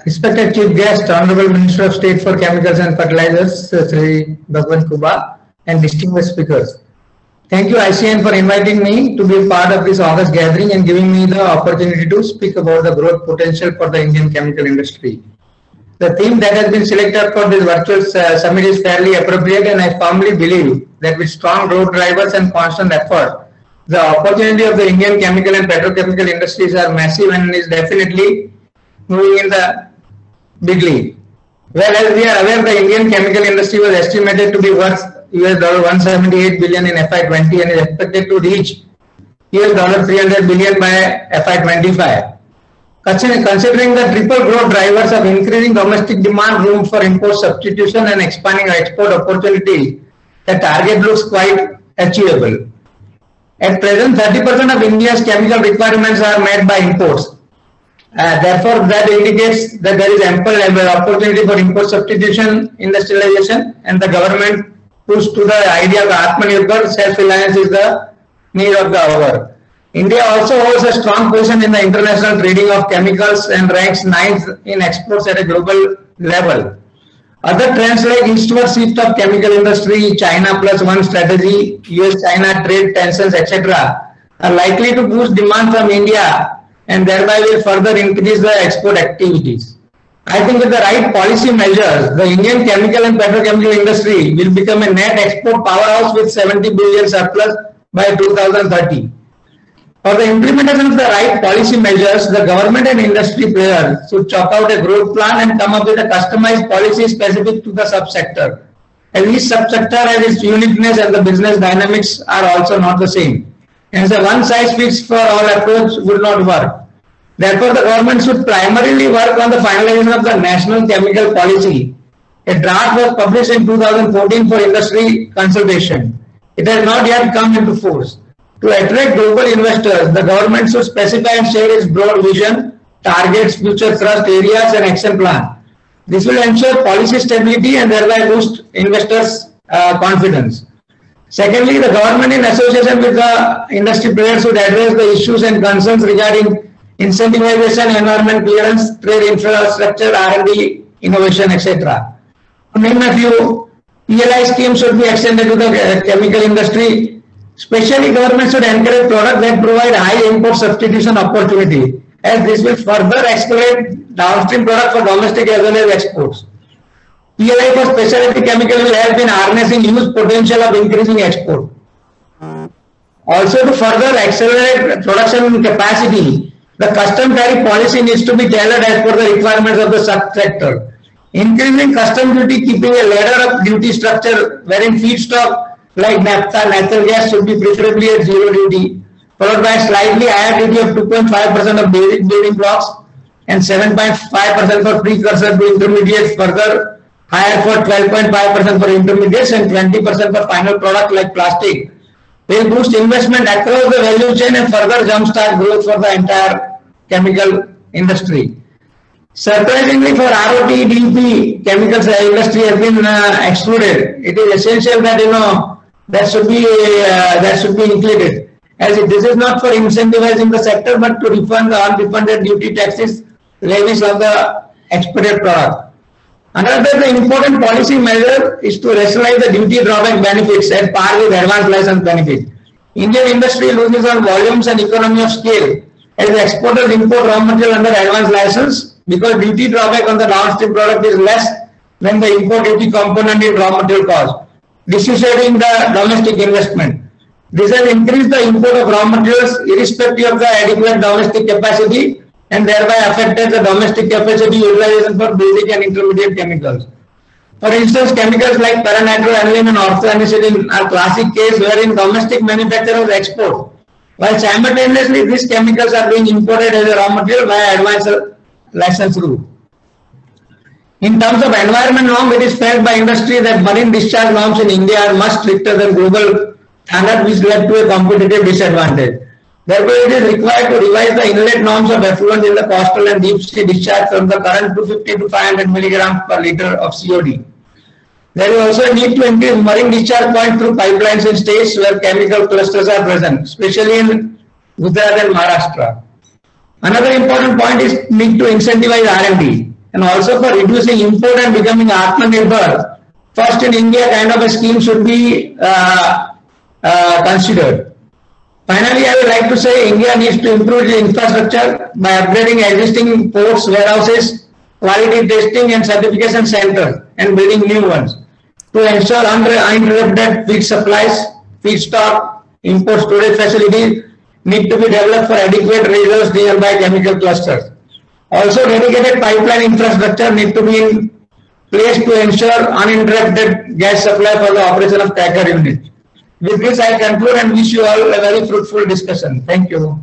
Respected Chief Guest, Honorable Minister of State for Chemicals and Fertilizers, Sri Bhagwant Khubba, and distinguished speakers. Thank you ICN for inviting me to be part of this August gathering and giving me the opportunity to speak about the growth potential for the Indian chemical industry. The theme that has been selected for this virtual summit is fairly appropriate, and I firmly believe that with strong growth drivers and constant effort, the opportunity of the Indian chemical and petrochemical industries are massive and is definitely moving in the big league. Well, as we are aware, the Indian chemical industry was estimated to be worth $178 billion in FY20 and is expected to reach $300 billion by FY25. Considering the triple growth drivers of increasing domestic demand, room for import substitution, and expanding export opportunities, the target looks quite achievable. At present, 30% of India's chemical requirements are met by imports. Therefore, that indicates that there is ample opportunity for import substitution, industrialization, and the government push to the idea of Atmanirbhar, self-reliance is the need of the hour. India also holds a strong position in the international trading of chemicals and ranks 9th in exports at a global level. Other trends like eastward shift of chemical industry, China plus one strategy, US-China trade tensions, etc. are likely to boost demand from India and thereby will further increase the export activities. I think with the right policy measures, the Indian chemical and petrochemical industry will become a net export powerhouse with 70 billion surplus by 2030. For the implementation of the right policy measures, the government and industry players should chalk out a growth plan and come up with a customized policy specific to the subsector. As each subsector has its uniqueness and the business dynamics are also not the same. Hence, a one-size-fits-for-all approach would not work. Therefore, the government should primarily work on the finalization of the national chemical policy. A draft was published in 2014 for industry consultation. It has not yet come into force. To attract global investors, the government should specify and share its broad vision, targets, future thrust areas, and action plan. This will ensure policy stability and thereby boost investors' confidence. Secondly, the government in association with the industry players should address the issues and concerns regarding incentivization, environment clearance, trade infrastructure, R&D, innovation, etc. To name a few, PLI schemes should be extended to the chemical industry. Especially, government should encourage products that provide high import substitution opportunity, as this will further accelerate downstream products for domestic as well as exports. PLI for specialty chemical will help in harnessing huge potential of increasing export. Also, to further accelerate production capacity, the custom tariff policy needs to be tailored as per the requirements of the subsector. Increasing custom duty, keeping a ladder of duty structure wherein feedstock like naphtha, natural gas should be preferably at zero duty, followed by a slightly higher duty of 2.5% of basic building blocks and 7.5% for precursor to intermediates, further higher for 12.5% for intermediates and 20% for final product like plastic. Will boost investment across the value chain and further jumpstart growth for the entire chemical industry. Surprisingly, for ROT, DEP, chemicals industry has been excluded. It is essential that that should be included, as this is not for incentivizing the sector but to refund the unrefunded duty taxes levies of the exported product. Another important policy measure is to rationalize the duty drawback benefits at par with advanced license benefits. Indian industry loses on volumes and economy of scale as exporters import raw material under advanced license because duty drawback on the downstream product is less than the import duty component in raw material cost, dissuading the domestic investment. This has increased the import of raw materials irrespective of the adequate domestic capacity and thereby affected the domestic capacity utilization for basic and intermediate chemicals. For instance, chemicals like para-nitroaniline and orthoanisine are classic case wherein domestic manufacturers export, while simultaneously these chemicals are being imported as a raw material via advanced license route. In terms of environment norm, it is felt by industry that marine discharge norms in India are much stricter than global standards, which led to a competitive disadvantage. Therefore, it is required to revise the inlet norms of effluent in the coastal and deep sea discharge from the current 250 to 500 milligrams per liter of COD. There is also a need to increase marine discharge point through pipelines in states where chemical clusters are present, especially in Gujarat and Maharashtra. Another important point is need to incentivize R&D. and also for reducing import and becoming Atmanirbhar, first in India kind of a scheme should be considered. Finally, I would like to say India needs to improve the infrastructure by upgrading existing ports, warehouses, quality testing and certification centers, and building new ones to ensure uninterrupted feed supplies, feedstock, import storage facilities need to be developed for adequate resource nearby chemical clusters. Also, dedicated pipeline infrastructure need to be in place to ensure uninterrupted gas supply for the operation of cracker units. With this, I conclude and wish you all a very fruitful discussion. Thank you.